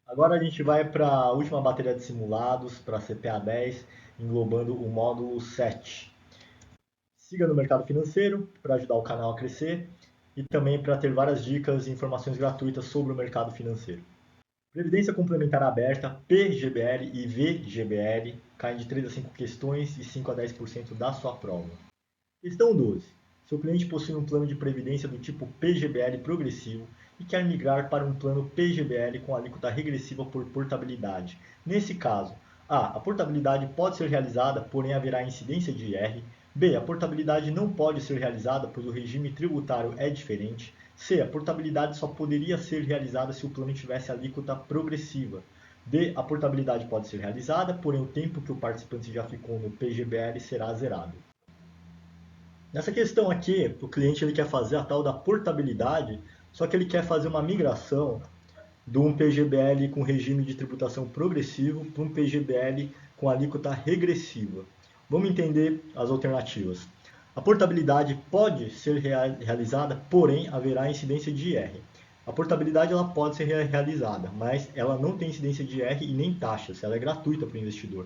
Agora a gente vai para a última bateria de simulados, para a CPA 10, englobando o módulo 7. Siga no mercado financeiro para ajudar o canal a crescer e também para ter várias dicas e informações gratuitas sobre o mercado financeiro. Previdência complementar aberta, PGBL e VGBL caem de 3 a 5 questões e 5 a 10% da sua prova. Questão 12. Seu cliente possui um plano de previdência do tipo PGBL progressivo e quer migrar para um plano PGBL com alíquota regressiva por portabilidade. Nesse caso, A. A portabilidade pode ser realizada, porém haverá incidência de IR. B. A portabilidade não pode ser realizada, pois o regime tributário é diferente. C. A portabilidade só poderia ser realizada se o plano tivesse alíquota progressiva. D. A portabilidade pode ser realizada, porém o tempo que o participante já ficou no PGBL será zerado. Nessa questão aqui, o cliente ele quer fazer a tal da portabilidade, só que ele quer fazer uma migração de um PGBL com regime de tributação progressivo para um PGBL com alíquota regressiva. Vamos entender as alternativas. A portabilidade pode ser realizada, porém haverá incidência de IR. A portabilidade ela pode ser realizada, mas ela não tem incidência de IR e nem taxas, ela é gratuita para o investidor.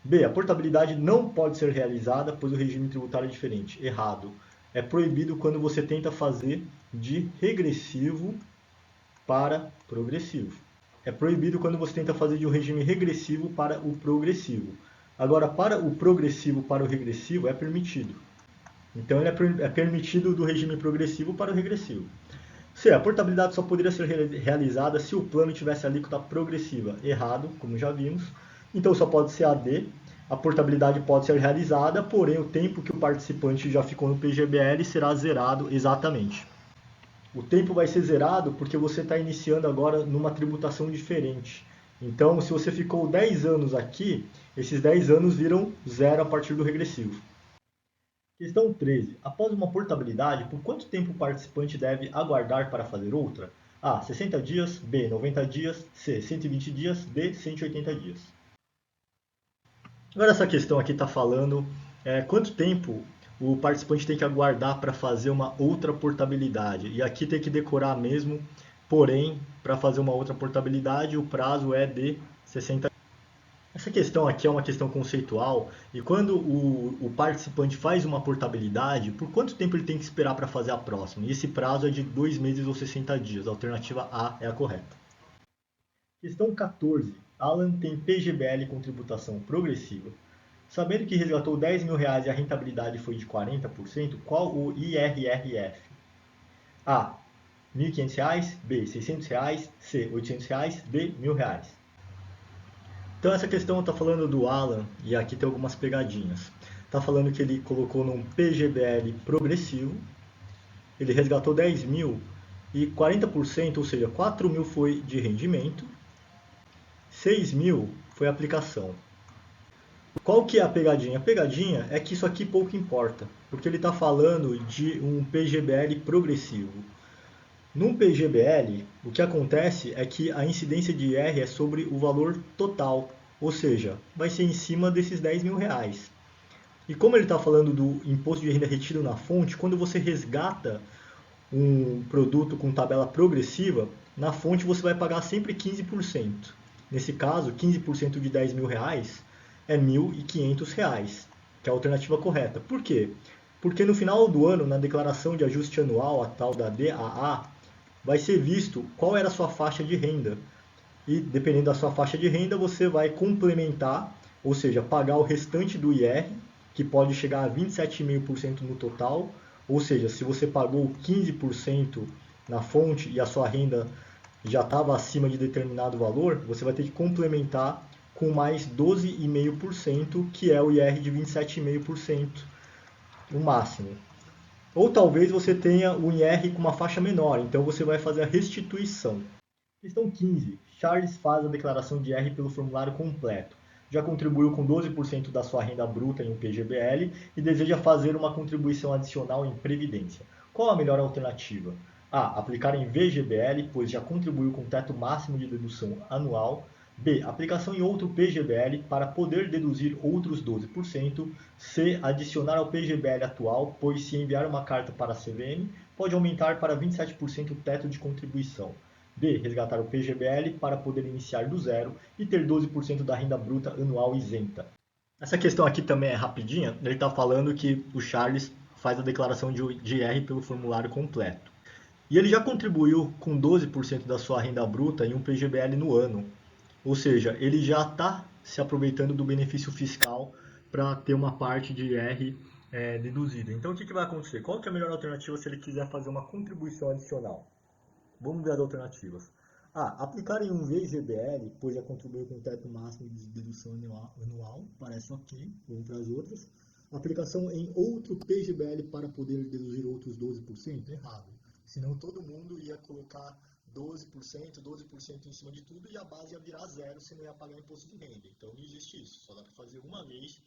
B. A portabilidade não pode ser realizada, pois o regime tributário é diferente. Errado. É proibido quando você tenta fazer de regressivo para progressivo. É proibido quando você tenta fazer de um regime regressivo para o progressivo. Agora, para o progressivo para o regressivo é permitido. Então, ele é permitido do regime progressivo para o regressivo. C. A portabilidade só poderia ser realizada se o plano tivesse alíquota progressiva. Errado, como já vimos. Então, só pode ser a D. A portabilidade pode ser realizada, porém o tempo que o participante já ficou no PGBL será zerado exatamente. O tempo vai ser zerado porque você está iniciando agora numa tributação diferente. Então, se você ficou 10 anos aqui, esses 10 anos viram zero a partir do regressivo. Questão 13. Após uma portabilidade, por quanto tempo o participante deve aguardar para fazer outra? A. 60 dias. B. 90 dias. C. 120 dias. D. 180 dias. Agora essa questão aqui está falando quanto tempo o participante tem que aguardar para fazer uma outra portabilidade. E aqui tem que decorar mesmo, porém, para fazer uma outra portabilidade, o prazo é de 60 dias. Essa questão aqui é uma questão conceitual, e quando o participante faz uma portabilidade, por quanto tempo ele tem que esperar para fazer a próxima? E esse prazo é de 2 meses ou 60 dias. A alternativa A é a correta. Questão 14. Alan tem PGBL com tributação progressiva. Sabendo que resgatou R$ 10.000 e a rentabilidade foi de 40%, qual o IRRF? A. R$ 1.500, B. R$ 600, C. R$ 800, D. R$ 1.000. Então essa questão está falando do Alan, e aqui tem algumas pegadinhas. Está falando que ele colocou num PGBL progressivo, ele resgatou 10 mil e 40%, ou seja, 4 mil foi de rendimento, 6 mil foi aplicação. Qual que é a pegadinha? A pegadinha é que isso aqui pouco importa, porque ele está falando de um PGBL progressivo. Num PGBL, o que acontece é que a incidência de IR é sobre o valor total, ou seja, vai ser em cima desses R$ 10.000. E como ele está falando do imposto de renda retido na fonte, quando você resgata um produto com tabela progressiva, na fonte você vai pagar sempre 15%. Nesse caso, 15% de R$ 10.000 é R$ 1.500, que é a alternativa correta. Por quê? Porque no final do ano, na declaração de ajuste anual, a tal da DAA, vai ser visto qual era a sua faixa de renda. E dependendo da sua faixa de renda, você vai complementar, ou seja, pagar o restante do IR, que pode chegar a 27,5% no total. Ou seja, se você pagou 15% na fonte e a sua renda já estava acima de determinado valor, você vai ter que complementar com mais 12,5%, que é o IR de 27,5%, o máximo. Ou talvez você tenha um IR com uma faixa menor, então você vai fazer a restituição. Questão 15. Charles faz a declaração de IR pelo formulário completo. Já contribuiu com 12% da sua renda bruta em um PGBL e deseja fazer uma contribuição adicional em Previdência. Qual a melhor alternativa? A. Aplicar em VGBL, pois já contribuiu com o teto máximo de dedução anual. B. Aplicação em outro PGBL para poder deduzir outros 12%. C. Adicionar ao PGBL atual, pois se enviar uma carta para a CVM, pode aumentar para 27% o teto de contribuição. D. Resgatar o PGBL para poder iniciar do zero e ter 12% da renda bruta anual isenta. Essa questão aqui também é rapidinha. Ele está falando que o Charles faz a declaração de IR pelo formulário completo. E ele já contribuiu com 12% da sua renda bruta em um PGBL no ano. Ou seja, ele já está se aproveitando do benefício fiscal para ter uma parte de IR deduzida. Então, o que vai acontecer? Qual que é a melhor alternativa se ele quiser fazer uma contribuição adicional? Vamos ver as alternativas. Aplicar em um VGBL, pois já contribuiu com o teto máximo de dedução anual, parece ok. Vamos para as outras. Aplicação em outro PGBL para poder deduzir outros 12%? Errado. Senão todo mundo ia colocar 12% em cima de tudo e a base ia virar zero se não ia pagar imposto de renda. Então não existe isso, só dá para fazer uma vez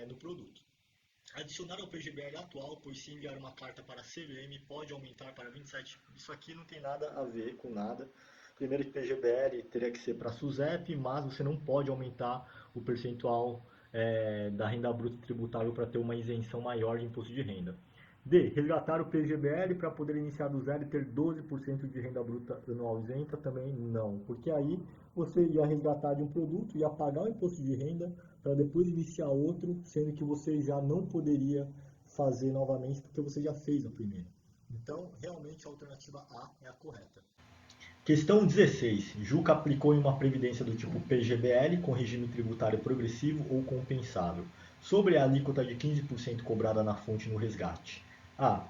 no produto. Adicionar ao PGBL atual, pois se enviar uma carta para a CVM pode aumentar para 27. Isso aqui não tem nada a ver com nada. Primeiro que PGBL teria que ser para SUSEP, mas você não pode aumentar o percentual da renda bruta tributável para ter uma isenção maior de imposto de renda. D. Resgatar o PGBL para poder iniciar do zero e ter 12% de renda bruta anual isenta? Também não, porque aí você ia resgatar de um produto, ia pagar o imposto de renda para depois iniciar outro, sendo que você já não poderia fazer novamente porque você já fez a primeira. Então, realmente a alternativa A é a correta. Questão 16. Juca aplicou em uma previdência do tipo PGBL com regime tributário progressivo ou compensável, sobre a alíquota de 15% cobrada na fonte no resgate.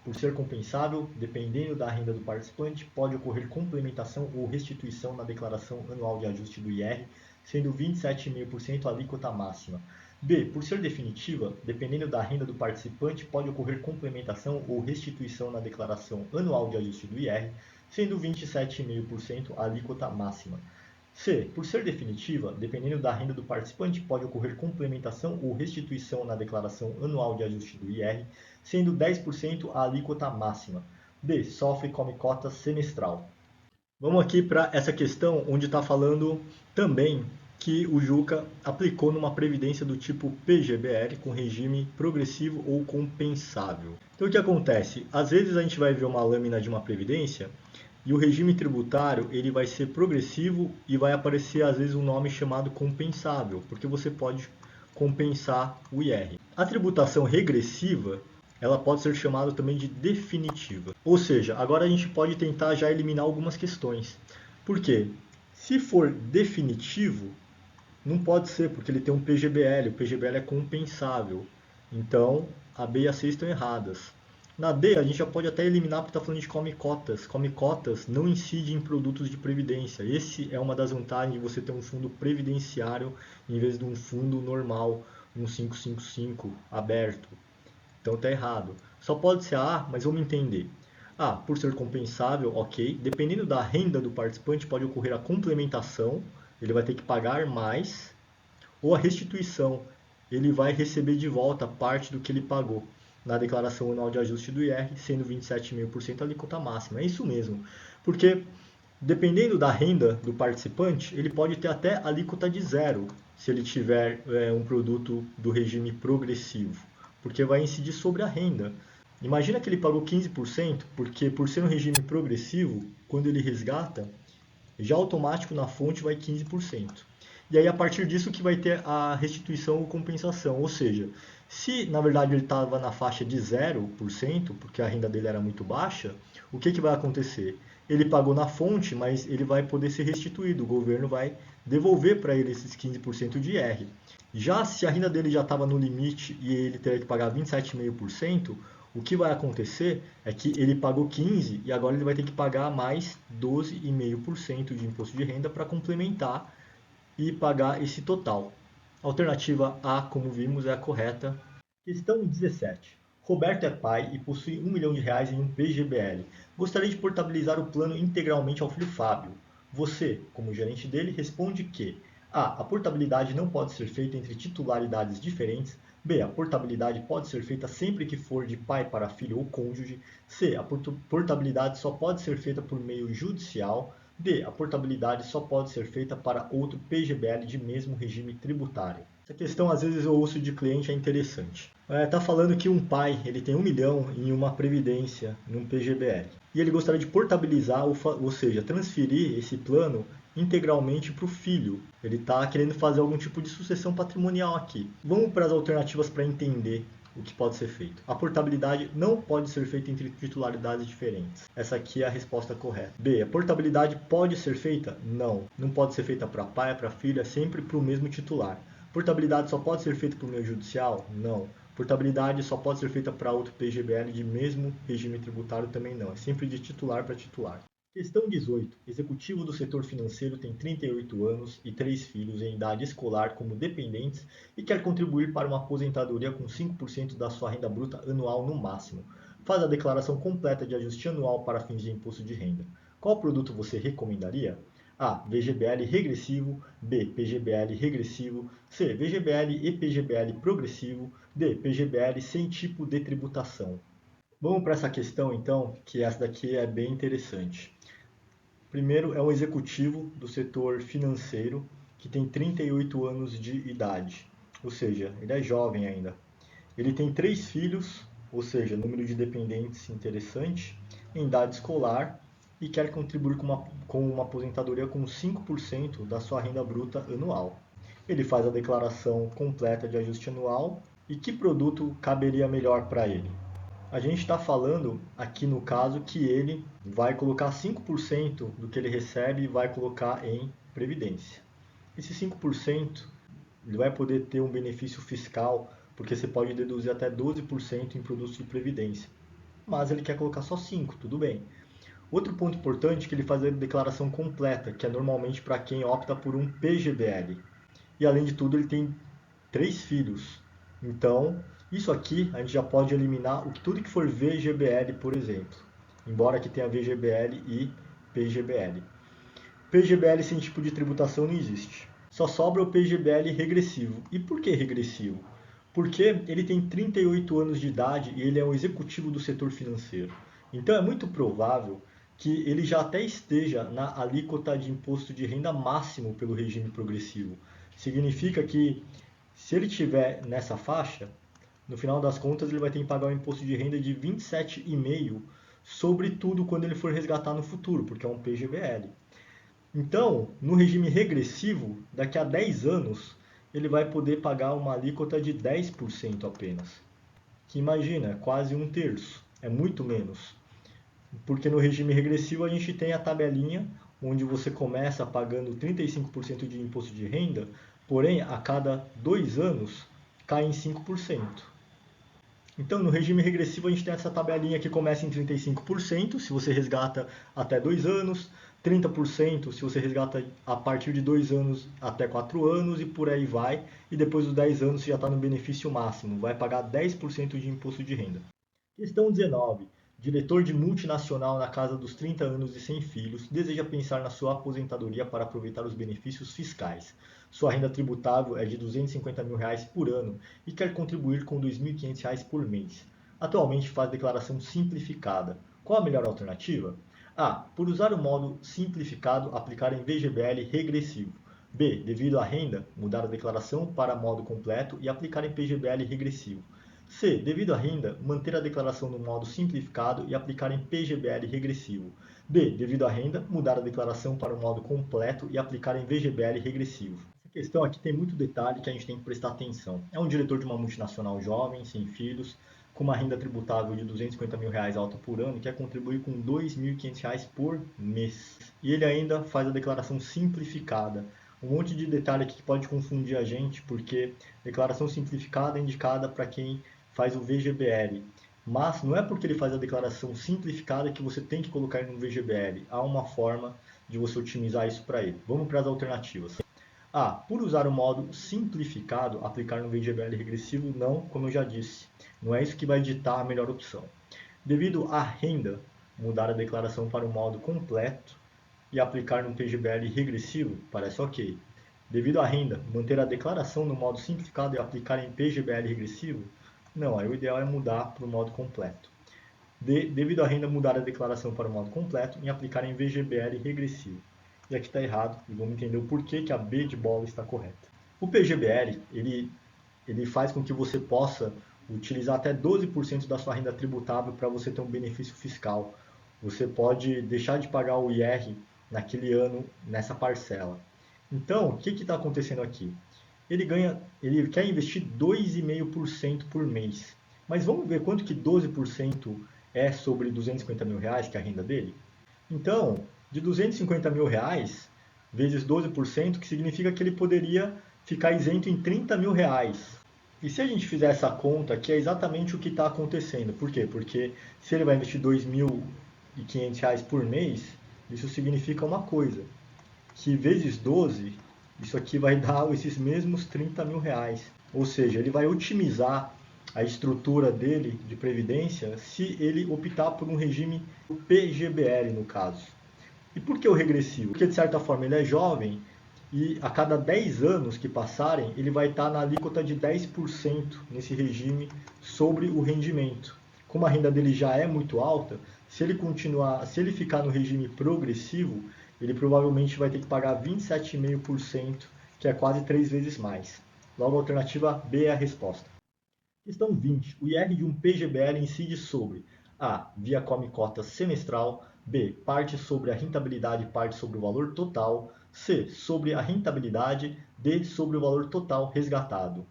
Por ser compensável, dependendo da renda do participante, pode ocorrer complementação ou restituição na declaração anual de ajuste do IR, sendo 27,5% a alíquota máxima. B. Por ser definitiva, dependendo da renda do participante, pode ocorrer complementação ou restituição na declaração anual de ajuste do IR, sendo 27,5% a alíquota máxima. C. Por ser definitiva, dependendo da renda do participante, pode ocorrer complementação ou restituição na declaração anual de ajuste do IR, sendo 10% a alíquota máxima. D. Sofre come cota semestral. Vamos aqui para essa questão onde está falando também que o Juca aplicou numa previdência do tipo PGBL com regime progressivo ou compensável. Então o que acontece? Às vezes a gente vai ver uma lâmina de uma previdência e o regime tributário ele vai ser progressivo e vai aparecer às vezes um nome chamado compensável, porque você pode compensar o IR. A tributação regressiva ela pode ser chamada também de definitiva. Ou seja, agora a gente pode tentar já eliminar algumas questões. Por quê? Se for definitivo, não pode ser, porque ele tem um PGBL, o PGBL é compensável. Então, a B e a C estão erradas. Na D, a gente já pode até eliminar porque está falando de come cotas. Come cotas não incide em produtos de previdência. Esse é uma das vantagens de você ter um fundo previdenciário em vez de um fundo normal, um 555 aberto. Então está errado. Só pode ser a A, mas vamos entender. Por ser compensável, ok. Dependendo da renda do participante, pode ocorrer a complementação, ele vai ter que pagar mais, ou a restituição, ele vai receber de volta parte do que ele pagou na declaração anual de ajuste do IR, sendo 27,5% a alíquota máxima. É isso mesmo, porque dependendo da renda do participante, ele pode ter até alíquota de zero, se ele tiver um produto do regime progressivo, porque vai incidir sobre a renda. Imagina que ele pagou 15%, porque por ser um regime progressivo, quando ele resgata, já automático na fonte vai 15%. E aí a partir disso que vai ter a restituição ou compensação, ou seja, se na verdade ele estava na faixa de 0%, porque a renda dele era muito baixa, o que vai acontecer? Ele pagou na fonte, mas ele vai poder ser restituído, o governo vai devolver para ele esses 15% de IR. Já se a renda dele já estava no limite e ele teria que pagar 27,5%, o que vai acontecer é que ele pagou 15% e agora ele vai ter que pagar mais 12,5% de imposto de renda para complementar e pagar esse total. A alternativa A, como vimos, é a correta. Questão 17. Roberto é pai e possui R$ 1 milhão em um PGBL. Gostaria de portabilizar o plano integralmente ao filho Fábio. Você, como gerente dele, responde que A. A portabilidade não pode ser feita entre titularidades diferentes. B. A portabilidade pode ser feita sempre que for de pai para filho ou cônjuge. C. A portabilidade só pode ser feita por meio judicial. D. A portabilidade só pode ser feita para outro PGBL de mesmo regime tributário. Essa questão, às vezes, eu ouço de cliente, é interessante. Está falando que um pai ele tem R$ 1 milhão em uma previdência, num PGBL. e ele gostaria de portabilizar, ou seja, transferir esse plano integralmente para o filho. Ele está querendo fazer algum tipo de sucessão patrimonial aqui. Vamos para as alternativas para entender o que pode ser feito. A portabilidade não pode ser feita entre titularidades diferentes. Essa aqui é a resposta correta. B. A portabilidade pode ser feita? Não. Não pode ser feita para pai, para filho, é sempre para o mesmo titular. Portabilidade só pode ser feita por meio judicial? Não. Portabilidade só pode ser feita para outro PGBL de mesmo regime tributário? Também não. É sempre de titular para titular. Questão 18. Executivo do setor financeiro tem 38 anos e 3 filhos em idade escolar como dependentes e quer contribuir para uma aposentadoria com 5% da sua renda bruta anual no máximo. Faz a declaração completa de ajuste anual para fins de imposto de renda. Qual produto você recomendaria? A. VGBL regressivo. B. PGBL regressivo. C. VGBL e PGBL progressivo. D. PGBL sem tipo de tributação. Vamos para essa questão então, que essa daqui é bem interessante. Primeiro é um executivo do setor financeiro que tem 38 anos de idade, ou seja, ele é jovem ainda. Ele tem 3 filhos, ou seja, número de dependentes interessante, em idade escolar e quer contribuir com uma aposentadoria com 5% da sua renda bruta anual. Ele faz a declaração completa de ajuste anual e que produto caberia melhor para ele? A gente está falando aqui no caso que ele vai colocar 5% do que ele recebe e vai colocar em previdência. Esse 5% ele vai poder ter um benefício fiscal, porque você pode deduzir até 12% em produtos de previdência. Mas ele quer colocar só 5%, tudo bem. Outro ponto importante é que ele faz a declaração completa, que é normalmente para quem opta por um PGBL. E além de tudo, ele tem 3 filhos. Então, isso aqui a gente já pode eliminar tudo que for VGBL, por exemplo. Embora aqui tenha VGBL e PGBL. PGBL sem tipo de tributação não existe. Só sobra o PGBL regressivo. E por que regressivo? Porque ele tem 38 anos de idade e ele é um executivo do setor financeiro. Então é muito provável que ele já até esteja na alíquota de imposto de renda máximo pelo regime progressivo. Significa que se ele estiver nessa faixa, no final das contas ele vai ter que pagar um imposto de renda de 27,5%, sobretudo quando ele for resgatar no futuro, porque é um PGBL. Então, no regime regressivo, daqui a 10 anos, ele vai poder pagar uma alíquota de 10% apenas. Que imagina, é quase um terço, é muito menos. Porque no regime regressivo a gente tem a tabelinha onde você começa pagando 35% de imposto de renda, porém a cada 2 anos cai em 5%. Então, no regime regressivo, a gente tem essa tabelinha que começa em 35%, se você resgata até 2 anos, 30% se você resgata a partir de 2 anos até 4 anos e por aí vai. E depois dos 10 anos você já está no benefício máximo, vai pagar 10% de imposto de renda. Questão 19. Diretor de multinacional na casa dos 30 anos e sem filhos, deseja pensar na sua aposentadoria para aproveitar os benefícios fiscais. Sua renda tributável é de R$ 250 mil por ano e quer contribuir com R$ 2.500 por mês. Atualmente faz declaração simplificada. Qual a melhor alternativa? A. Por usar o modo simplificado, aplicar em VGBL regressivo. B. Devido à renda, mudar a declaração para modo completo e aplicar em PGBL regressivo. C. Devido à renda, manter a declaração no modo simplificado e aplicar em PGBL regressivo. D. Devido à renda, mudar a declaração para o modo completo e aplicar em VGBL regressivo. Essa questão aqui tem muito detalhe que a gente tem que prestar atenção. É um diretor de uma multinacional jovem, sem filhos, com uma renda tributável de R$ 250 mil alta por ano e quer contribuir com R$ 2.500 por mês. E ele ainda faz a declaração simplificada. Um monte de detalhe aqui que pode confundir a gente, porque declaração simplificada é indicada para quem faz o VGBL. Mas não é porque ele faz a declaração simplificada que você tem que colocar ele no VGBL. Há uma forma de você otimizar isso para ele. Vamos para as alternativas. A. Por usar o modo simplificado, aplicar no VGBL regressivo? Não, como eu já disse. Não é isso que vai ditar a melhor opção. Devido à renda, mudar a declaração para o modo completo e aplicar no PGBL regressivo? Parece ok. Devido à renda, manter a declaração no modo simplificado e aplicar em PGBL regressivo? Não, aí o ideal é mudar para o modo completo. Devido à renda, mudar a declaração para o modo completo e aplicar em VGBL regressivo. E aqui está errado, e vamos entender o porquê que a B de bola está correta. O PGBL, ele faz com que você possa utilizar até 12% da sua renda tributável para você ter um benefício fiscal. você pode deixar de pagar o IR naquele ano, nessa parcela. Então, o que está acontecendo aqui? Ele quer investir 2,5% por mês. Mas vamos ver quanto que 12% é sobre R$ 250 mil, que é a renda dele? Então, de R$ 250 mil vezes 12%, que significa que ele poderia ficar isento em R$ 30 mil. E se a gente fizer essa conta, que é exatamente o que está acontecendo. Por quê? Porque se ele vai investir R$ 2.500 por mês, isso significa uma coisa, que vezes 12, isso aqui vai dar esses mesmos R$ 30 mil. Ou seja, ele vai otimizar a estrutura dele de previdência se ele optar por um regime PGBL, no caso. E por que o regressivo? Porque, de certa forma, ele é jovem e a cada 10 anos que passarem, ele vai estar na alíquota de 10% nesse regime sobre o rendimento. Como a renda dele já é muito alta, se ele ficar no regime progressivo, ele provavelmente vai ter que pagar 27,5%, que é quase 3 vezes mais. Logo, a alternativa B é a resposta. Questão 20. O IR de um PGBL incide sobre A. Via come cota semestral. B. Parte sobre a rentabilidade e parte sobre o valor total. C. Sobre a rentabilidade. D. Sobre o valor total resgatado.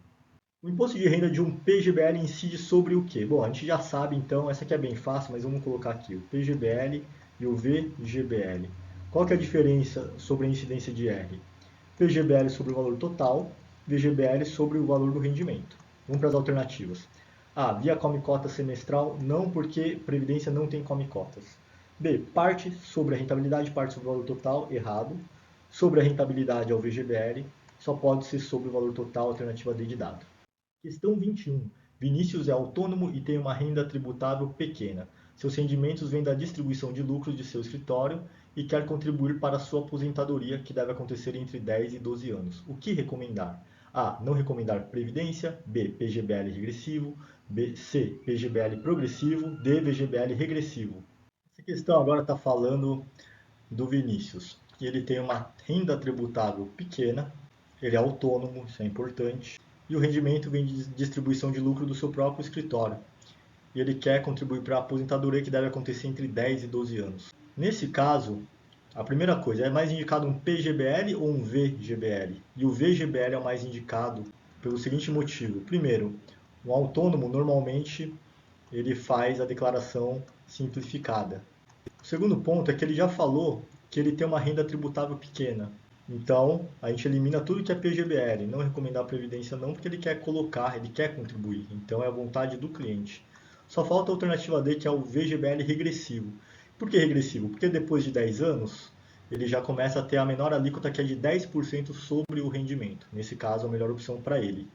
O imposto de renda de um PGBL incide sobre o quê? Bom, a gente já sabe então, essa aqui é bem fácil, mas vamos colocar aqui o PGBL e o VGBL. Qual que é a diferença sobre a incidência de R? PGBL sobre o valor total, VGBL sobre o valor do rendimento. Vamos para as alternativas. A. Via come cota semestral, não, porque Previdência não tem come cotas. B. Parte sobre a rentabilidade, parte sobre o valor total, errado. Sobre a rentabilidade é o VGBL, só pode ser sobre o valor total, alternativa D de dado. Questão 21. Vinícius é autônomo e tem uma renda tributável pequena. Seus rendimentos vêm da distribuição de lucros de seu escritório e quer contribuir para a sua aposentadoria, que deve acontecer entre 10 e 12 anos. O que recomendar? A. Não recomendar previdência. B. PGBL regressivo. C. PGBL progressivo. D. VGBL regressivo. Essa questão agora está falando do Vinícius. Ele tem uma renda tributável pequena, ele é autônomo, isso é importante, e o rendimento vem de distribuição de lucro do seu próprio escritório. E ele quer contribuir para a aposentadoria, que deve acontecer entre 10 e 12 anos. Nesse caso, a primeira coisa, é mais indicado um PGBL ou um VGBL? E o VGBL é o mais indicado pelo seguinte motivo. Primeiro, um autônomo normalmente ele faz a declaração simplificada. O segundo ponto é que ele já falou que ele tem uma renda tributável pequena. Então, a gente elimina tudo que é PGBL. Não recomendar a previdência não, porque ele quer colocar, ele quer contribuir. Então, é a vontade do cliente. Só falta a alternativa D, que é o VGBL regressivo. Por que regressivo? Porque depois de 10 anos, ele já começa a ter a menor alíquota, que é de 10% sobre o rendimento. Nesse caso, a melhor opção para ele.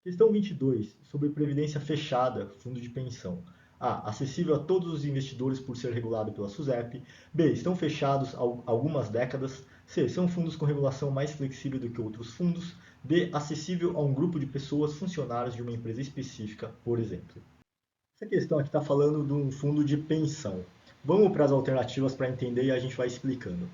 Questão 22, sobre previdência fechada, fundo de pensão. A. Acessível a todos os investidores por ser regulado pela SUSEP. B. Estão fechados há algumas décadas. C. São fundos com regulação mais flexível do que outros fundos. D. Acessível a um grupo de pessoas funcionários de uma empresa específica, por exemplo. Essa questão aqui está falando de um fundo de pensão. Vamos para as alternativas para entender e a gente vai explicando.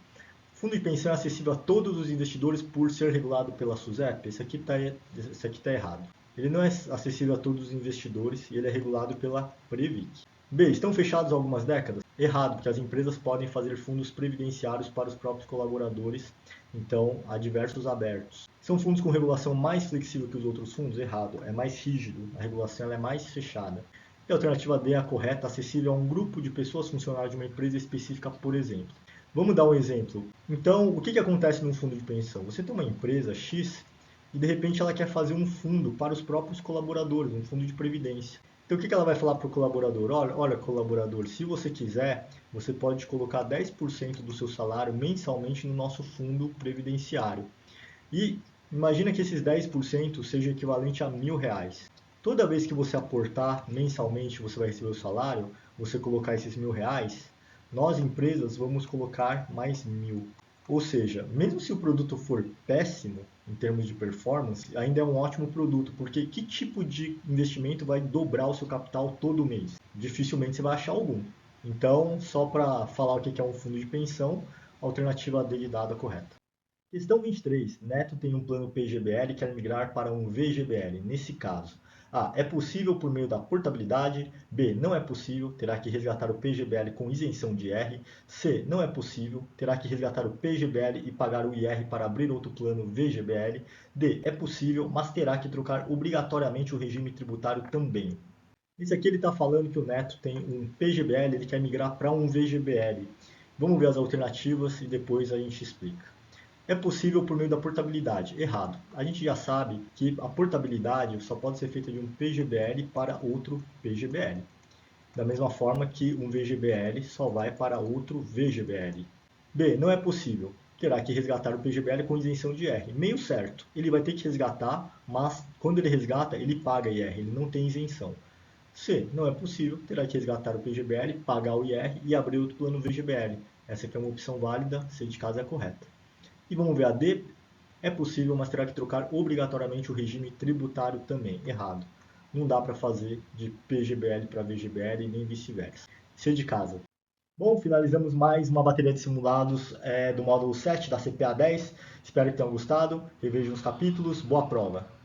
Fundo de pensão é acessível a todos os investidores por ser regulado pela SUSEP? Esse aqui está errado. Ele não é acessível a todos os investidores e ele é regulado pela Previc. B. Estão fechados há algumas décadas? Errado, porque as empresas podem fazer fundos previdenciários para os próprios colaboradores, então há diversos abertos. São fundos com regulação mais flexível que os outros fundos? Errado, é mais rígido, a regulação é mais fechada. E a alternativa D é a correta, acessível a um grupo de pessoas funcionárias de uma empresa específica, por exemplo. Vamos dar um exemplo. Então, o que acontece num fundo de pensão? Você tem uma empresa X e de repente ela quer fazer um fundo para os próprios colaboradores, um fundo de previdência. Então, o que ela vai falar para o colaborador? Olha, colaborador, se você quiser, você pode colocar 10% do seu salário mensalmente no nosso fundo previdenciário. E imagina que esses 10% seja equivalente a R$ 1.000. Toda vez que você aportar mensalmente, você vai receber o salário, você colocar esses R$ 1.000, nós, empresas, vamos colocar mais 1.000. Ou seja, mesmo se o produto for péssimo em termos de performance, ainda é um ótimo produto, porque que tipo de investimento vai dobrar o seu capital todo mês? Dificilmente você vai achar algum. Então, só para falar o que é um fundo de pensão, a alternativa D de dado é correta. Questão 23. Neto tem um plano PGBL e quer migrar para um VGBL. Nesse caso, A. É possível por meio da portabilidade. B. Não é possível, terá que resgatar o PGBL com isenção de IR. C. Não é possível, terá que resgatar o PGBL e pagar o IR para abrir outro plano VGBL. D. É possível, mas terá que trocar obrigatoriamente o regime tributário também. Esse aqui ele está falando que o Neto tem um PGBL, ele quer migrar para um VGBL. Vamos ver as alternativas e depois a gente explica. É possível por meio da portabilidade. Errado. A gente já sabe que a portabilidade só pode ser feita de um PGBL para outro PGBL. Da mesma forma que um VGBL só vai para outro VGBL. B. Não é possível. Terá que resgatar o PGBL com isenção de IR. Meio certo. Ele vai ter que resgatar, mas quando ele resgata, ele paga IR, ele não tem isenção. C. Não é possível. Terá que resgatar o PGBL, pagar o IR e abrir outro plano VGBL. Essa aqui é uma opção válida, C de casa é correta. E vamos ver a D. É possível, mas terá que trocar obrigatoriamente o regime tributário também. Errado. Não dá para fazer de PGBL para VGBL nem vice-versa. C de casa. Bom, finalizamos mais uma bateria de simulados do módulo 7 da CPA 10. Espero que tenham gostado. Revejam os capítulos. Boa prova!